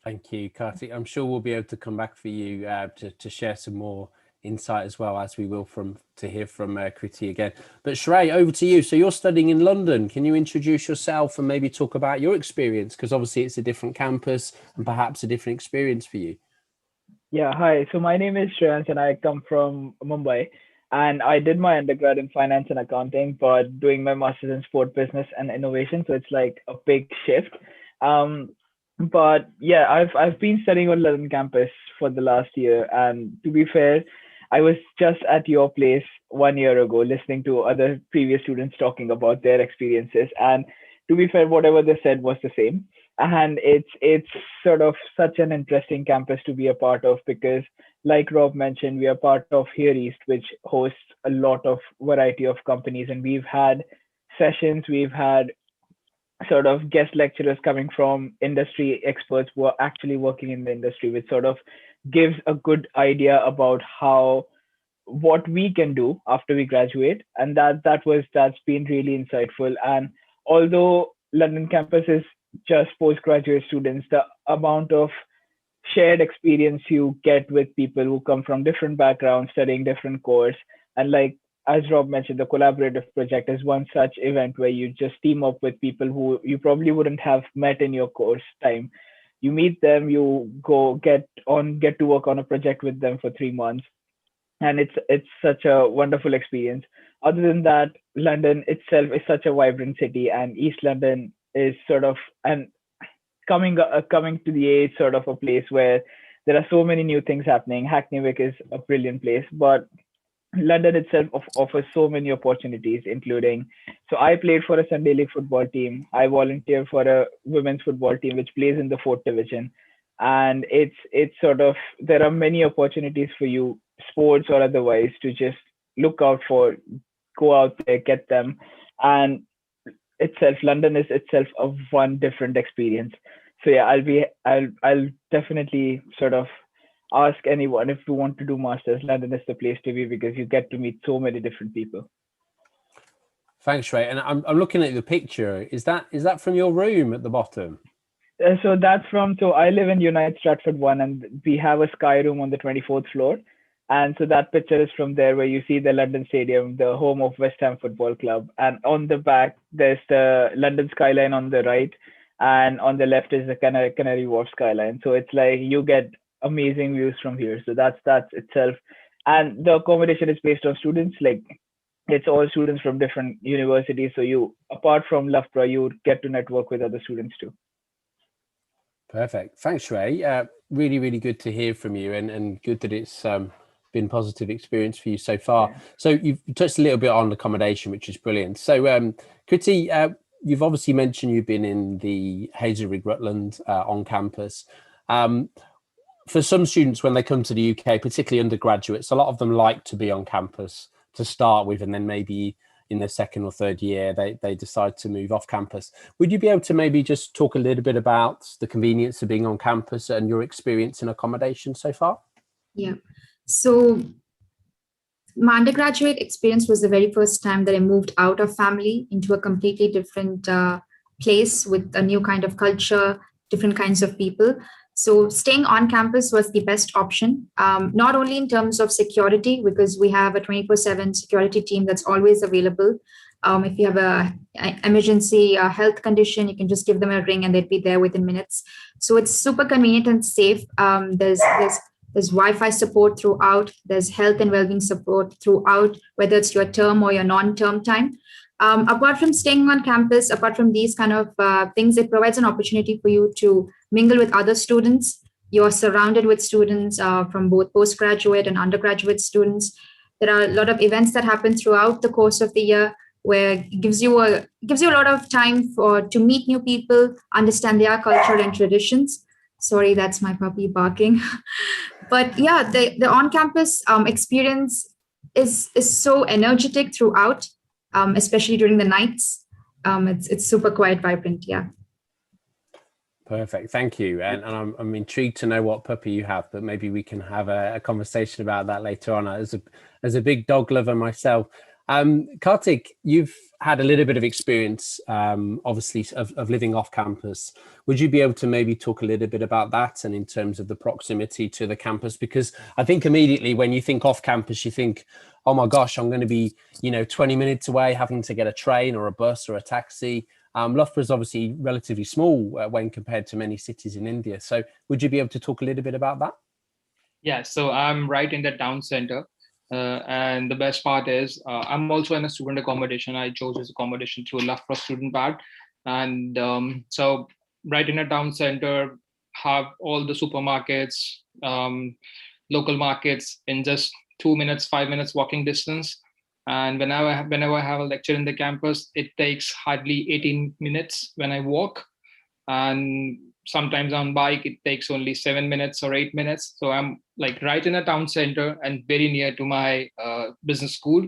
Thank you, Karthik. I'm sure we'll be able to come back for you to share some more insight as well, as we will to hear from Kriti again. But Shrey, over to you. So you're studying in London. Can you introduce yourself and maybe talk about your experience? Because obviously it's a different campus and perhaps a different experience for you. Yeah, hi. So my name is Shreyans and I come from Mumbai. And I did my undergrad in finance and accounting, but doing my master's in sport business and innovation. So it's like a big shift. But yeah, I've been studying on London campus for the last year. And to be fair, I was just at your place 1 year ago, listening to other previous students talking about their experiences. And to be fair, whatever they said was the same. And it's sort of such an interesting campus to be a part of, because like Rob mentioned, we are part of Here East, which hosts a lot of variety of companies. And we've had sessions, we've had sort of guest lecturers coming from industry experts who are actually working in the industry, which sort of gives a good idea about what we can do after we graduate. And that's been really insightful. And although London campus is just postgraduate students, the amount of shared experience you get with people who come from different backgrounds, studying different course, and like as Rob mentioned, the collaborative project is one such event where you just team up with people who you probably wouldn't have met in your course time. You meet them, you get to work on a project with them for 3 months, and it's such a wonderful experience. Other than that, London itself is such a vibrant city, and East London is sort of an coming to the age sort of a place where there are so many new things happening. Hackney Wick is a brilliant place, but London itself offers so many opportunities, including, so I played for a Sunday League football team. I volunteer for a women's football team which plays in the 4th division, and it's sort of, there are many opportunities for you, sports or otherwise, to just look out for, go out there, get them, and London is itself a one different experience. So yeah, I'll definitely sort of ask anyone, if you want to do masters, London is the place to be, because you get to meet so many different people. Thanks, Ray. And I'm looking at the picture. Is that from your room at the bottom? So that's so I live in United Stratford 1, and we have a sky room on the 24th floor. And so that picture is from there, where you see the London Stadium, the home of West Ham Football Club. And on the back, there's the London skyline on the right, and on the left is the Canary Wharf skyline. So it's like you get amazing views from here. So that's itself. And the accommodation is based on students. Like, it's all students from different universities. So you, apart from Loughborough, you get to network with other students too. Perfect. Thanks, Ray. Really, really good to hear from you, and good that it's been a positive experience for you so far. Yeah. So you've touched a little bit on accommodation, which is brilliant. So Kriti, you've obviously mentioned you've been in the Hazelrig Rutland on campus. For some students, when they come to the UK, particularly undergraduates, a lot of them like to be on campus to start with, and then maybe in their 2nd or 3rd year, they decide to move off campus. Would you be able to maybe just talk a little bit about the convenience of being on campus and your experience in accommodation so far? Yeah. So my undergraduate experience was the very first time that I moved out of family into a completely different place with a new kind of culture, different kinds of people. So staying on campus was the best option, not only in terms of security, because we have a 24/7 security team that's always available. If you have an emergency health condition, you can just give them a ring and they'd be there within minutes. So it's super convenient and safe. There's Wi-Fi support throughout. There's health and well-being support throughout, whether it's your term or your non-term time. Apart from staying on campus, apart from these kind of things, it provides an opportunity for you to mingle with other students. You're surrounded with students from both postgraduate and undergraduate students. There are a lot of events that happen throughout the course of the year, where it gives you a lot of time to meet new people, understand their culture and traditions. Sorry, that's my puppy barking. But yeah, the on-campus experience is so energetic throughout, especially during the nights. It's super quiet, vibrant. Yeah. Perfect. Thank you. And I'm intrigued to know what puppy you have, but maybe we can have a conversation about that later on. As a big dog lover myself, Kartik, you've had a little bit of experience, obviously, of living off campus. Would you be able to maybe talk a little bit about that, and in terms of the proximity to the campus? Because I think immediately when you think off campus, you think, oh my gosh, I'm going to be, 20 minutes away, having to get a train or a bus or a taxi. Loughborough is obviously relatively small when compared to many cities in India. So would you be able to talk a little bit about that? Yeah, so I'm right in the town center. And the best part is I'm also in a student accommodation. I chose this accommodation through Loughborough student pact. And so right in a town center, have all the supermarkets, local markets in just 2 minutes, 5 minutes walking distance. And whenever I have a lecture in the campus, it takes hardly 18 minutes when I walk. And sometimes on bike, it takes only 7 minutes or 8 minutes. So I'm like right in a town center and very near to my business school.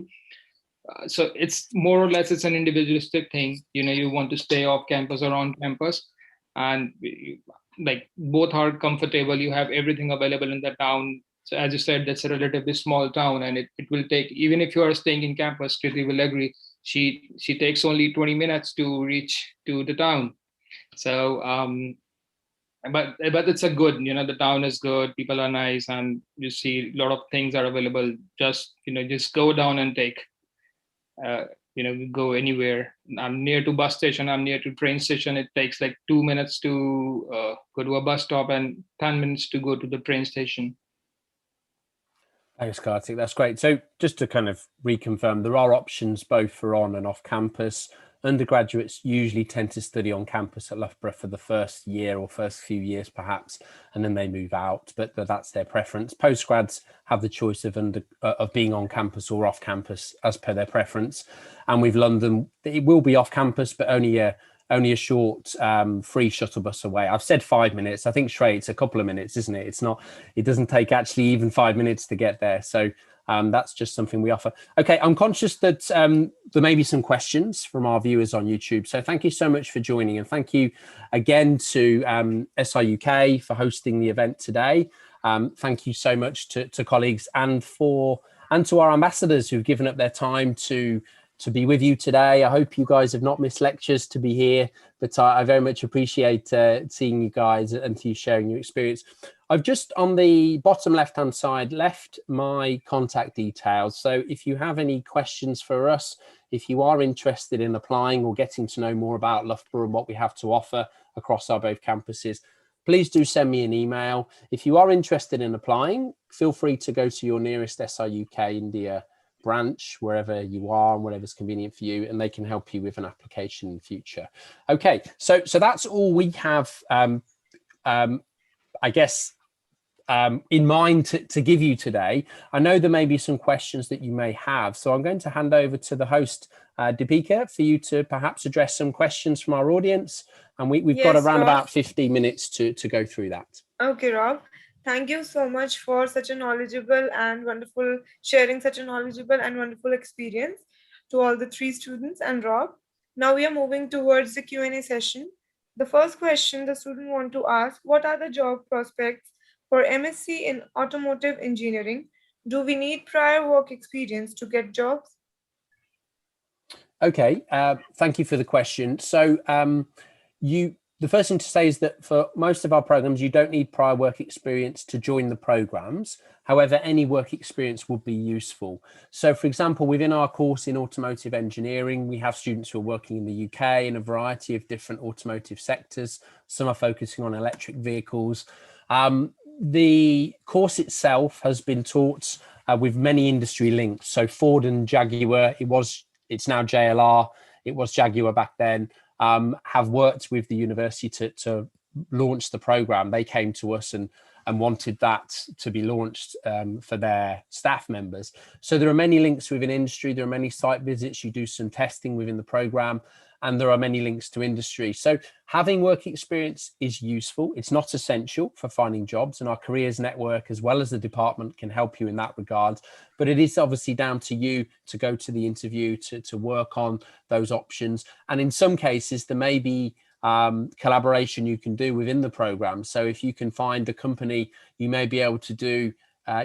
So it's more or less, it's an individualistic thing. You want to stay off campus or on campus, and like both are comfortable. You have everything available in the town. So as you said, that's a relatively small town, and it will take, even if you are staying in campus, Kriti will agree, she takes only 20 minutes to reach to the town. So but it's a good, the town is good, people are nice, and you see a lot of things are available. Just just go down and take go anywhere. I'm near to bus station, I'm near to train station. It takes like 2 minutes to go to a bus stop and 10 minutes to go to the train station. Thanks, Kartik. That's great. So just to kind of reconfirm, there are options both for on and off campus. undergraduates usually tend to study on campus at Loughborough for the first year or first few years perhaps, and then they move out, but that's their preference. Postgrads have the choice of being on campus or off campus as per their preference. And with London, it will be off campus, but only a short free shuttle bus away. I've said 5 minutes. I think Shrey, it's a couple of minutes, isn't it? It doesn't take actually even 5 minutes to get there. So that's just something we offer. Okay, I'm conscious that there may be some questions from our viewers on YouTube. So thank you so much for joining, and thank you again to SIUK for hosting the event today. Thank you so much to colleagues and to our ambassadors who've given up their time to be with you today. I hope you guys have not missed lectures to be here, but I very much appreciate seeing you guys and to you sharing your experience. I've just on the bottom left-hand side left my contact details. So if you have any questions for us, if you are interested in applying or getting to know more about Loughborough and what we have to offer across our both campuses, please do send me an email. If you are interested in applying, feel free to go to your nearest SIUK India branch, wherever you are and whatever's convenient for you, and they can help you with an application in the future. Okay, so that's all we have, I guess, in mind to give you today. I know there may be some questions that you may have, so I'm going to hand over to the host, Deepika, for you to perhaps address some questions from our audience, and we've got around about 15 minutes to go through that. Okay, Rob. Thank you so much for such a knowledgeable and wonderful sharing such a knowledgeable and wonderful experience to all the three students and Rob. Now we are moving towards the Q&A session. The first question the student want to ask, what are the job prospects for MSc in automotive engineering? Do we need prior work experience to get jobs? Okay, thank you for the question. So the first thing to say is that for most of our programs, you don't need prior work experience to join the programs. However, any work experience would be useful. So for example, within our course in automotive engineering, we have students who are working in the UK in a variety of different automotive sectors. Some are focusing on electric vehicles. The course itself has been taught with many industry links. So Ford and Jaguar, it's now JLR, it was Jaguar back then, have worked with the university to launch the program. They came to us and wanted that to be launched for their staff members. So there are many links within industry, there are many site visits, you do some testing within the program, and there are many links to industry. So having work experience is useful. It's not essential for finding jobs, and our careers network as well as the department can help you in that regard. But it is obviously down to you to go to the interview, to work on those options. And in some cases, there may be collaboration you can do within the program. So if you can find a company, you may be able to do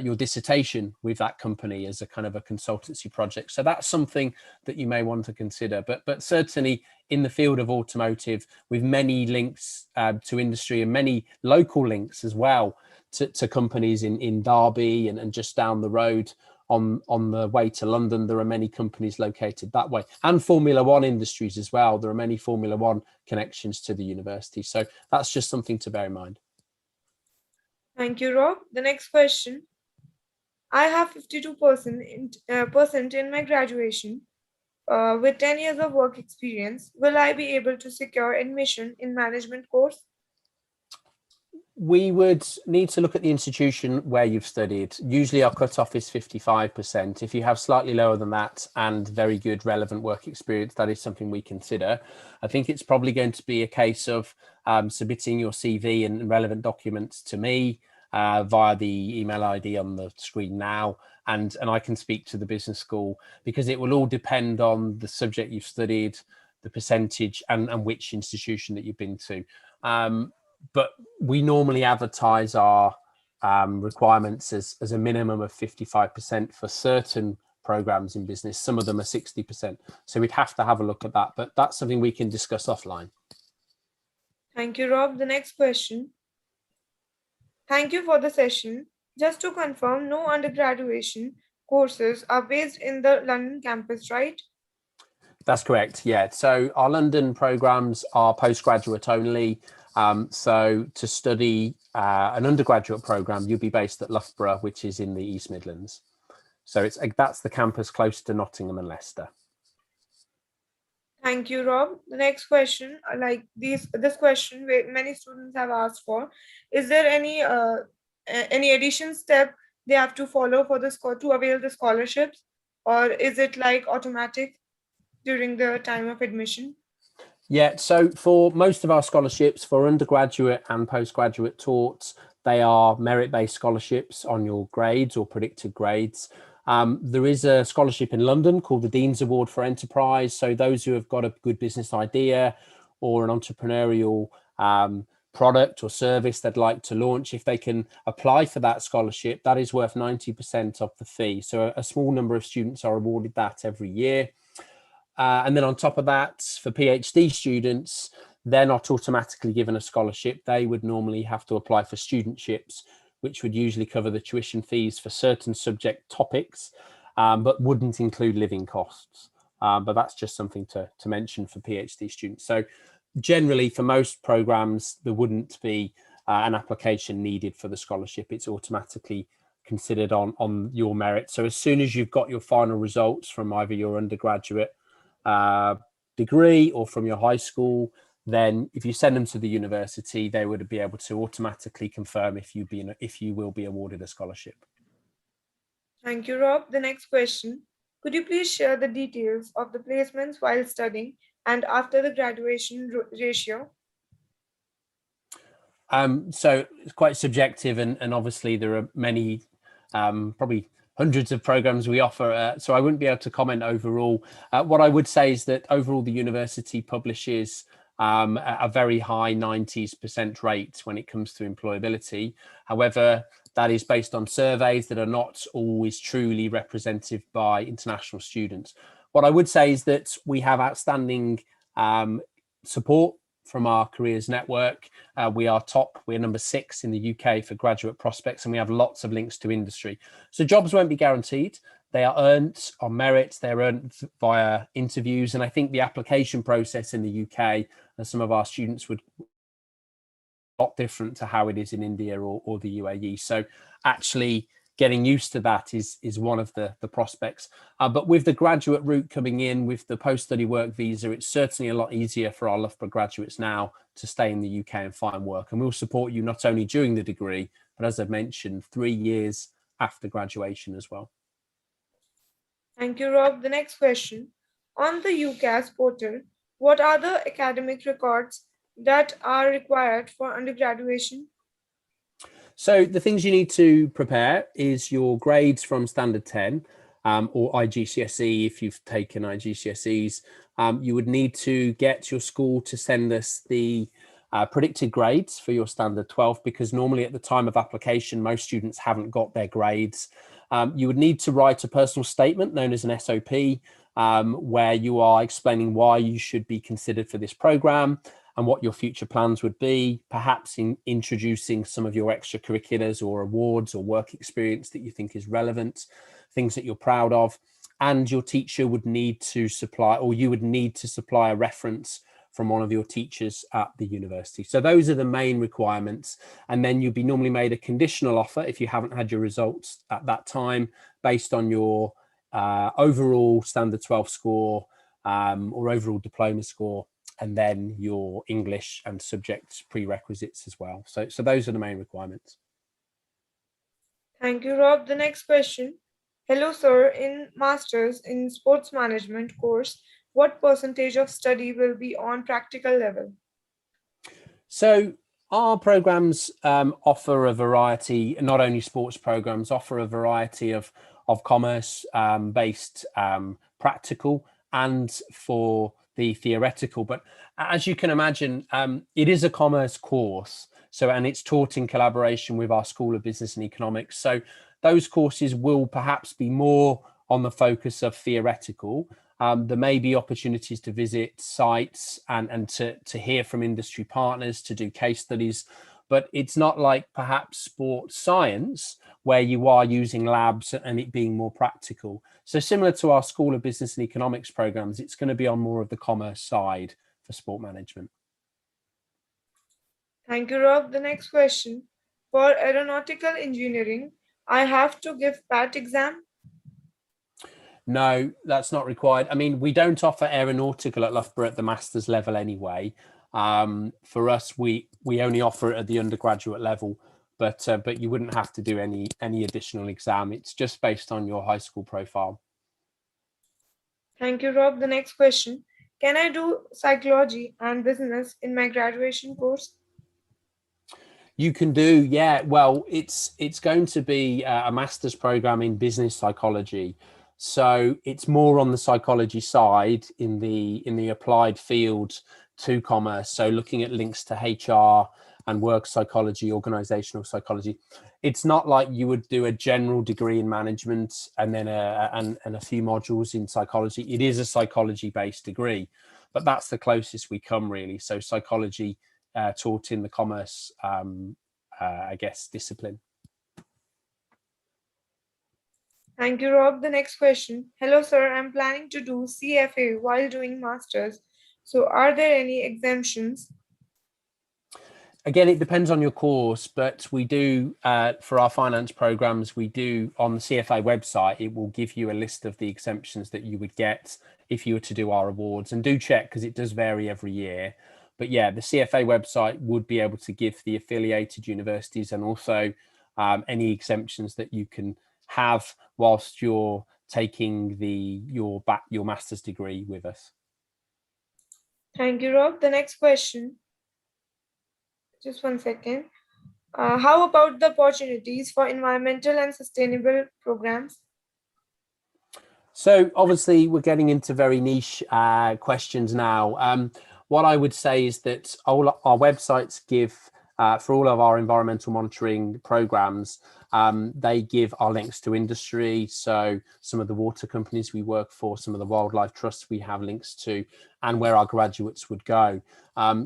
your dissertation with that company as a kind of a consultancy project. So that's something that you may want to consider. But certainly in the field of automotive, with many links to industry and many local links as well to companies in Derby and just down the road on the way to London, there are many companies located that way, and Formula One industries as well. There are many Formula One connections to the university. So that's just something to bear in mind. Thank you, Rob. The next question. I have 52% in my graduation with 10 years of work experience. Will I be able to secure admission in management course? We would need to look at the institution where you've studied. Usually our cutoff is 55%. If you have slightly lower than that and very good relevant work experience, that is something we consider. I think it's probably going to be a case of submitting your CV and relevant documents to me via the email ID on the screen now, and I can speak to the business school, because it will all depend on the subject you've studied, the percentage, and which institution that you've been to. But we normally advertise our requirements as a minimum of 55% for certain programs in business. Some of them are 60%. So we'd have to have a look at that, but that's something we can discuss offline. Thank you, Rob. The next question. Thank you for the session. Just to confirm, no undergraduation courses are based in the London campus, right? That's correct, yeah. So our London programs are postgraduate only. So to study an undergraduate program, you'll be based at Loughborough, which is in the East Midlands. So that's the campus close to Nottingham and Leicester. Thank you, Rob. The next question, this question many students have asked for, is there any addition step they have to follow for to avail the scholarships, or is it like automatic during the time of admission? Yeah, so for most of our scholarships for undergraduate and postgraduate torts, they are merit-based scholarships on your grades or predicted grades. There is a scholarship in London called the Dean's Award for Enterprise. So those who have got a good business idea or an entrepreneurial product or service they'd like to launch, if they can apply for that scholarship, that is worth 90% of the fee. So a small number of students are awarded that every year. And then on top of that, for PhD students, they're not automatically given a scholarship. They would normally have to apply for studentships, which would usually cover the tuition fees for certain subject topics, but wouldn't include living costs. But that's just something to mention for PhD students. So generally, for most programs, there wouldn't be an application needed for the scholarship. It's automatically considered on your merit. So as soon as you've got your final results from either your undergraduate degree or from your high school, then if you send them to the university, they would be able to automatically confirm if you will be awarded a scholarship. Thank you, Rob. The next question, could you please share the details of the placements while studying and after the graduation ratio? So it's quite subjective, and obviously there are many, probably hundreds of programs we offer, so I wouldn't be able to comment overall. What I would say is that overall the university publishes a very high 90% rate when it comes to employability. However, that is based on surveys that are not always truly representative by international students. What I would say is that we have outstanding support from our careers network. We're number 6 in the UK for graduate prospects, and we have lots of links to industry. So jobs won't be guaranteed. They are earned on merit, they're earned via interviews. And I think the application process in the UK, and some of our students would a lot different to how it is in India or the UAE. So actually getting used to that is one of the prospects. But with the graduate route coming in, with the post-study work visa, it's certainly a lot easier for our Loughborough graduates now to stay in the UK and find work. And we'll support you not only during the degree, but as I've mentioned, 3 years after graduation as well. Thank you, Rob. The next question, on the UCAS portal, what are the academic records that are required for undergraduation? So the things you need to prepare is your grades from Standard 10 or IGCSE if you've taken IGCSEs. You would need to get your school to send us the predicted grades for your Standard 12, because normally at the time of application, most students haven't got their grades. You would need to write a personal statement known as an SOP, where you are explaining why you should be considered for this program and what your future plans would be, perhaps in introducing some of your extracurriculars or awards or work experience that you think is relevant, things that you're proud of. And your teacher would need to supply, or you would need to supply, a reference from one of your teachers at the university. So those are the main requirements. And then you'd be normally made a conditional offer if you haven't had your results at that time, based on your overall Standard 12 score or overall diploma score, and then your English and subject prerequisites as well. So those are the main requirements. Thank you, Rob. The next question. Hello, sir. In Masters in Sports Management course, what percentage of study will be on practical level? So our programs offer a variety, not only sports programs, offer a variety of commerce based practical and for the theoretical. But as you can imagine, it is a commerce course. And it's taught in collaboration with our School of Business and Economics. So those courses will perhaps be more on the focus of theoretical. There may be opportunities to visit sites and to hear from industry partners, to do case studies, but it's not like perhaps sports science, where you are using labs and it being more practical. So similar to our School of Business and Economics programs, it's going to be on more of the commerce side for sport management. Thank you, Rob. The next question. For aeronautical engineering, I have to give PAT exam? No, that's not required. I mean, we don't offer aeronautical at Loughborough at the master's level anyway. For us, we only offer it at the undergraduate level, but you wouldn't have to do any additional exam. It's just based on your high school profile. Thank you, Rob. The next question. Can I do psychology and business in my graduation course? You can do, yeah. Well, it's going to be a master's program in business psychology. So it's more on the psychology side in the applied field to commerce. So looking at links to HR and work psychology, organizational psychology. It's not like you would do a general degree in management and then and a few modules in psychology. It is a psychology based degree, but that's the closest we come really. So psychology taught in the commerce, I guess, discipline. Thank you, Rob. The next question. Hello, sir. I'm planning to do CFA while doing masters. So are there any exemptions? Again, it depends on your course, but we do, for our finance programs, we do on the CFA website, it will give you a list of the exemptions that you would get if you were to do our awards. And do check, because it does vary every year. But yeah, the CFA website would be able to give the affiliated universities and also any exemptions that you can have whilst you're taking your master's degree with us. Thank you, Rob. The next question. Just one second. How about the opportunities for environmental and sustainable programs? So obviously we're getting into very niche questions now. What I would say is that all our websites give, for all of our environmental monitoring programs, they give our links to industry. So some of the water companies we work for, some of the wildlife trusts we have links to, and where our graduates would go.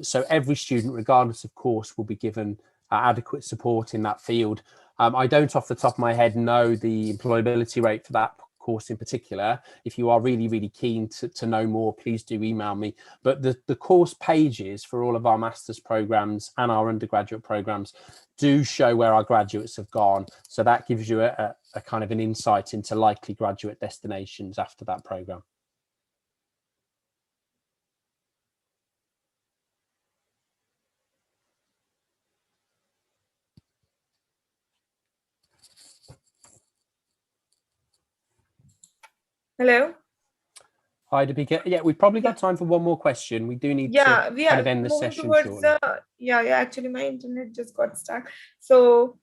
So every student, regardless of course, will be given adequate support in that field. I don't off the top of my head know the employability rate for that course in particular. If you are really keen to know more, please do email me. But the course pages for all of our master's programs and our undergraduate programs do show where our graduates have gone. So that gives you a kind of an insight into likely graduate destinations after that program. Hello? Hi, Deepika. Yeah, we've probably got time for one more question. We do need to kind of end the session shortly. Actually my internet just got stuck. So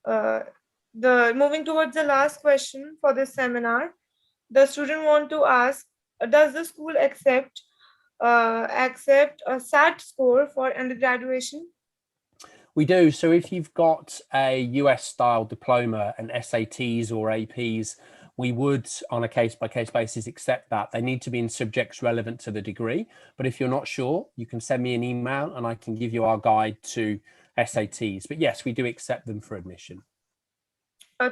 moving towards the last question for this seminar, the student want to ask, does the school accept a SAT score for undergraduation? We do. So if you've got a US style diploma and SATs or APs, we would, on a case-by-case basis, accept that. They need to be in subjects relevant to the degree. But if you're not sure, you can send me an email and I can give you our guide to SATs. But yes, we do accept them for admission.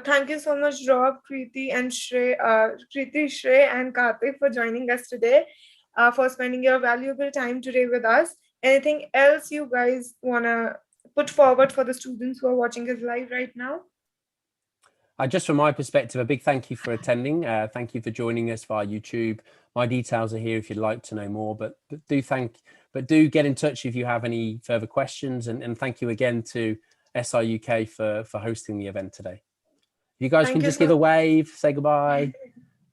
Thank you so much, Rob, Kriti, and Shrey, and Karthik for joining us today, for spending your valuable time today with us. Anything else you guys want to put forward for the students who are watching us live right now? Just from my perspective, a big thank you for attending. Thank you for joining us via YouTube. My details are here if you'd like to know more, but do get in touch if you have any further questions. And thank you again to SI UK for hosting the event today. You guys can just give a wave, say goodbye.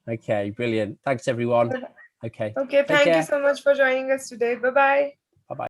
Okay, brilliant. Thanks everyone. Okay. Okay, thank you so much for joining us today. Bye-bye.